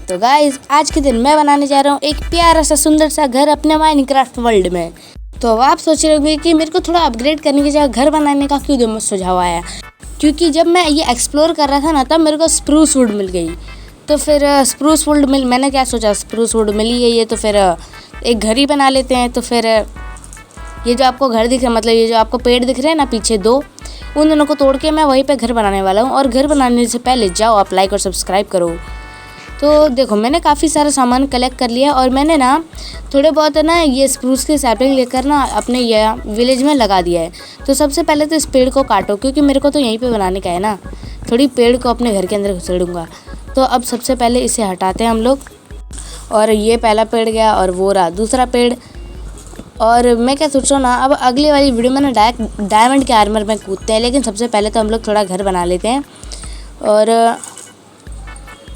तो गाइस आज के दिन मैं बनाने जा रहा हूँ एक प्यारा सा सुंदर सा घर अपने माइनक्राफ्ट वर्ल्ड में। तो अब आप सोच रहे होंगे कि मेरे को थोड़ा अपग्रेड करने की जगह घर बनाने का क्यों दिमाग सुझाव आया, क्योंकि जब मैं ये एक्सप्लोर कर रहा था ना तब मेरे को स्प्रूस वुड मिल गई। तो फिर स्प्रूस वुड मैंने क्या सोचा, स्प्रूस वुड मिली है ये तो फिर एक घर ही बना लेते हैं। तो फिर ये जो आपको घर दिख रहा है, मतलब ये जो आपको पेड़ दिख रहे हैं ना पीछे दो, उन दोनों को तोड़ के मैं वहीं पे घर बनाने वाला हूँ। और घर बनाने से पहले जाओ आप लाइक और सब्सक्राइब करो। तो देखो मैंने काफ़ी सारा सामान कलेक्ट कर लिया और मैंने ना थोड़े बहुत है ना ये स्प्रूस के सैपलिंग लेकर ना अपने ये विलेज में लगा दिया है। तो सबसे पहले तो इस पेड़ को काटो, क्योंकि मेरे को तो यहीं पे बनाने का है ना, थोड़ी पेड़ को अपने घर के अंदर घुसेड़ूंगा। तो अब सबसे पहले इसे हटाते हैं हम लोग। और ये पहला पेड़ गया और वो रहा दूसरा पेड़। और मैं क्या सोच रहा हूँ ना, अब अगली वाली वीडियो में ना डायरेक्ट डायमंड के आर्मर में कूदते हैं, लेकिन सबसे पहले तो हम लोग थोड़ा घर बना लेते हैं। और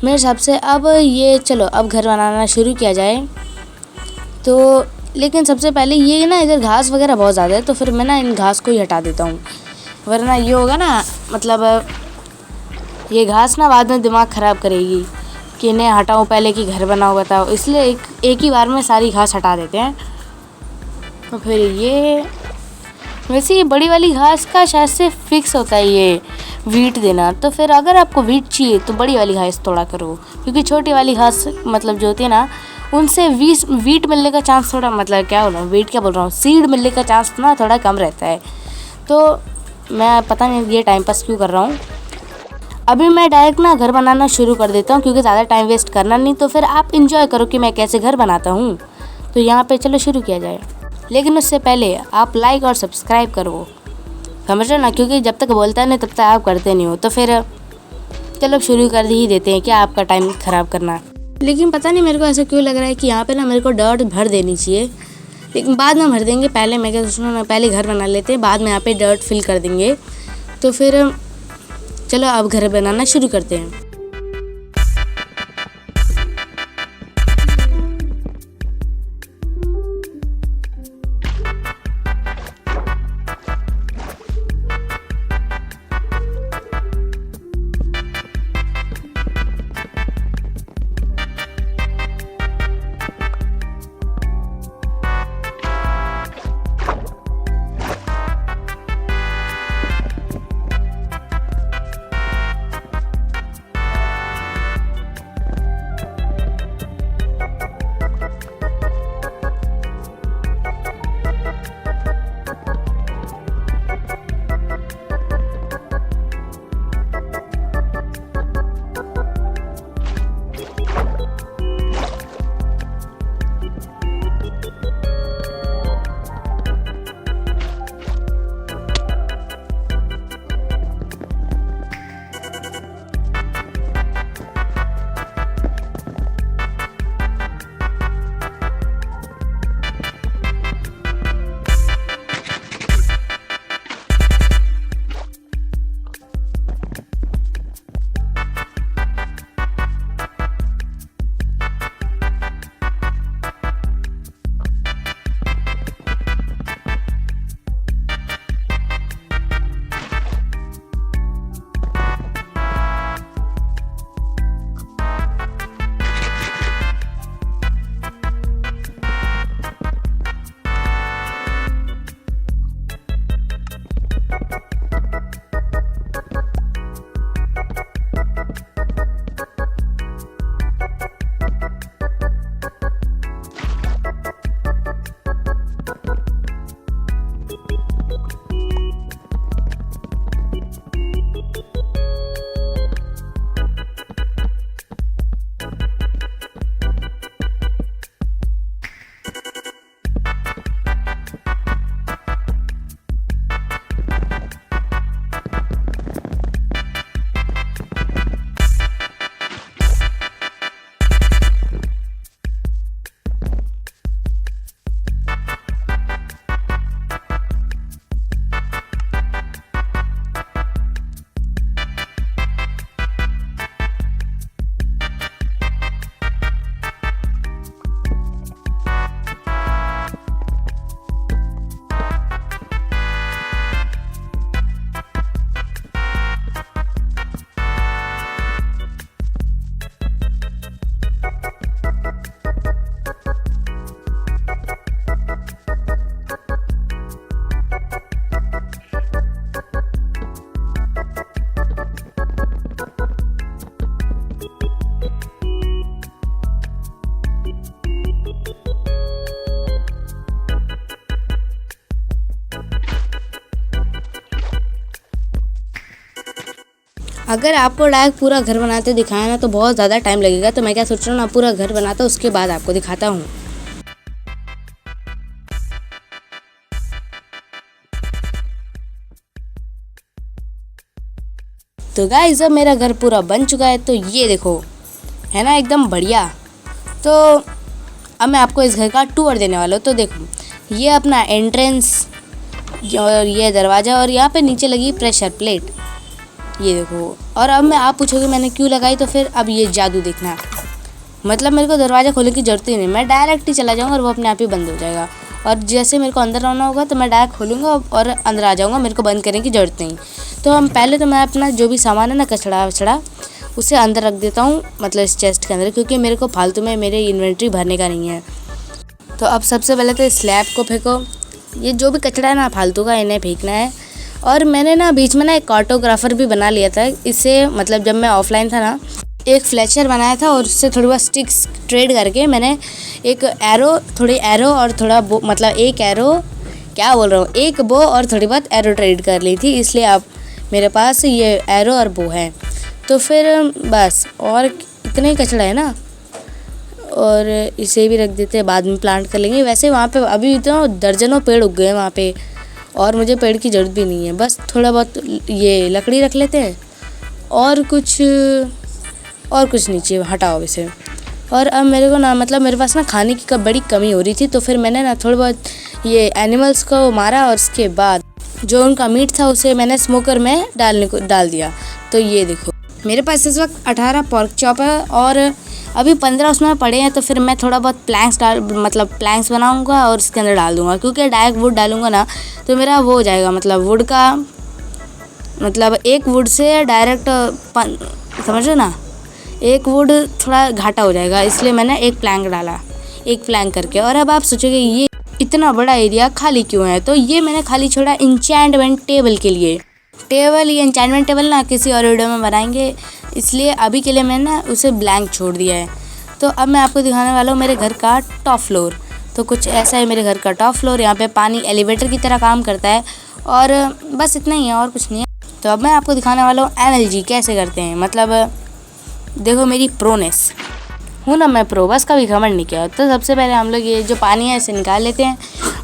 मेरे हिसाब से अब ये चलो अब घर बनाना शुरू किया जाए। तो लेकिन सबसे पहले ये ना इधर घास वगैरह बहुत ज़्यादा है, तो फिर मैं ना इन घास को ही हटा देता हूँ, वरना ये होगा ना मतलब ये घास ना बाद में दिमाग ख़राब करेगी कि इन्हें हटाऊँ पहले कि घर बनाओ बताओ। इसलिए एक ही बार में सारी घास हटा देते हैं। तो फिर ये वैसे ये बड़ी वाली घास का शायद से फिक्स होता है ये वीट देना। तो फिर अगर आपको वीट चाहिए तो बड़ी वाली घास तोड़ा करो, क्योंकि छोटी वाली घास मतलब जो होती है ना उनसे वीट मिलने का चांस थोड़ा, मतलब क्या बोल रहा हूँ वीट क्या बोल रहा हूँ, सीड मिलने का चांस ना थोड़ा कम रहता है। तो मैं पता नहीं ये टाइम पास क्यों कर रहा हूँ। अभी मैं डायरेक्ट ना घर बनाना शुरू कर देता हूँ, क्योंकि ज़्यादा टाइम वेस्ट करना नहीं। तो फिर आप इंजॉय करो कि मैं कैसे घर बनाता हूँ। तो यहाँ पे चलो शुरू किया जाए, लेकिन उससे पहले आप लाइक और सब्सक्राइब करो, समझ रहे ना, क्योंकि जब तक बोलता नहीं तब तक आप करते नहीं हो। तो फिर चलो शुरू कर ही देते हैं, क्या आपका टाइम ख़राब करना। लेकिन पता नहीं मेरे को ऐसा क्यों लग रहा है कि यहाँ पे ना मेरे को डर्ट भर देनी चाहिए, लेकिन बाद में भर देंगे। पहले मैं क्या सोच रहा हूँ ना, पहले घर बना लेते हैं, बाद में यहाँ पे डर्ट फिल कर देंगे। तो फिर चलो अब घर बनाना शुरू करते हैं। अगर आपको डायरेक्ट पूरा घर बनाते दिखाया ना तो बहुत ज़्यादा टाइम लगेगा, तो मैं क्या सोच रहा हूँ ना, पूरा घर बनाता उसके बाद आपको दिखाता हूँ। तो गाइस अब मेरा घर पूरा बन चुका है, तो ये देखो है ना एकदम बढ़िया। तो अब मैं आपको इस घर का टूर देने वाला हूँ। तो देखो ये अपना एंट्रेंस और ये दरवाज़ा, और यहाँ पे नीचे लगी प्रेशर प्लेट, ये देखो। और अब आप पूछोगे मैंने क्यों लगाई, तो फिर अब ये जादू देखना, मतलब मेरे को दरवाज़ा खोलने की ज़रूरत ही नहीं, मैं डायरेक्ट ही चला जाऊँगा और वो अपने आप ही बंद हो जाएगा। और जैसे मेरे को अंदर आना होगा तो मैं डायरेक्ट खोलूँगा और अंदर आ जाऊँगा, मेरे को बंद करने की ज़रूरत नहीं। तो मैं अपना जो भी सामान है ना, कचड़ा वचड़ा, उसे अंदर रख देता हूँ, मतलब इस चेस्ट के अंदर, क्योंकि मेरे को फालतू में मेरे इन्वेंट्री भरने का नहीं है। तो अब सबसे पहले तो स्लैब को फेंको, ये जो भी कचरा है ना फालतू का, इन्हें फेंकना है। और मैंने ना बीच में ना एक कार्टोग्राफर भी बना लिया था, इससे मतलब जब मैं ऑफलाइन था ना, एक फ्लैचर बनाया था और उससे थोड़ी बहुत स्टिक्स ट्रेड करके मैंने एक एरो, थोड़ी एरो और थोड़ा बो, मतलब एक एरो, क्या बोल रहा हूँ, एक बो और थोड़ी बहुत एरो ट्रेड कर ली थी, इसलिए अब मेरे पास ये एरो और बो है। तो फिर बस, और इतना ही कचरा है ना, और इसे भी रख देते हैं, बाद में प्लांट कर लेंगे। वैसे वहाँ पे अभी तो दर्जनों पेड़ उग गए हैं वहाँ पे, और मुझे पेड़ की ज़रूरत भी नहीं है, बस थोड़ा बहुत ये लकड़ी रख लेते हैं और कुछ नीचे हटाओ इसे। और अब मेरे को ना, मतलब मेरे पास ना खाने की बड़ी कमी हो रही थी, तो फिर मैंने ना थोड़ा बहुत ये एनिमल्स को मारा और उसके बाद जो उनका मीट था उसे मैंने स्मोकर में डाल दिया। तो ये देखो मेरे पास इस वक्त 18 पॉर्क चॉप है और अभी 15 उसमें पड़े हैं। तो फिर मैं थोड़ा बहुत प्लैंक्स बनाऊंगा और इसके अंदर डाल दूंगा, क्योंकि डायरेक्ट वुड डालूंगा ना तो मेरा वो हो जाएगा, मतलब वुड का, मतलब एक वुड से डायरेक्ट समझ लो ना, एक वुड थोड़ा घाटा हो जाएगा, इसलिए मैंने एक प्लैंक करके। और अब आप सोचोगे ये इतना बड़ा एरिया खाली क्यों है, तो ये मैंने खाली छोड़ा इंचेंटमेंट टेबल के लिए। ये इंचेंटमेंट टेबल ना किसी और वीडियो में बनाएंगे, इसलिए अभी के लिए मैंने उसे ब्लैंक छोड़ दिया है। तो अब मैं आपको दिखाने वाला हूँ मेरे घर का टॉप फ्लोर। तो कुछ ऐसा है मेरे घर का टॉप फ्लोर, यहाँ पे पानी एलिवेटर की तरह काम करता है, और बस इतना ही है और कुछ नहीं है। तो अब मैं आपको दिखाने वाला हूँ एनएलजी कैसे करते हैं, मतलब देखो मेरी प्रोनेस हूँ ना, मैं प्रो, बस कभी घमंड नहीं किया। तो सबसे पहले हम लोग ये जो पानी है इसे निकाल लेते हैं।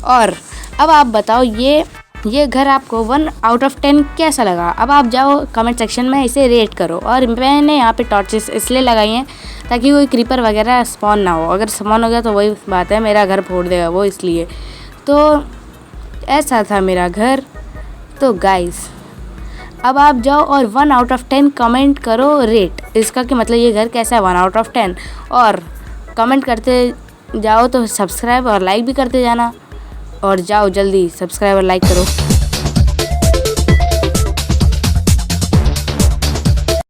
और अब आप बताओ ये घर आपको 1 आउट ऑफ 10 कैसा लगा। अब आप जाओ कमेंट सेक्शन में इसे रेट करो। और मैंने यहाँ पे टॉर्चेस इसलिए लगाई हैं ताकि कोई क्रीपर वगैरह स्पॉन ना हो, अगर स्पॉन हो गया तो वही बात है, मेरा घर फोड़ देगा वो, इसलिए। तो ऐसा था मेरा घर। तो गाइस अब आप जाओ और 1 आउट ऑफ 10 कमेंट करो रेट इसका, कि मतलब ये घर कैसा है 1 आउट ऑफ 10। और कमेंट करते जाओ, तो सब्सक्राइब और लाइक भी करते जाना। और जाओ जल्दी सब्सक्राइब और लाइक करो।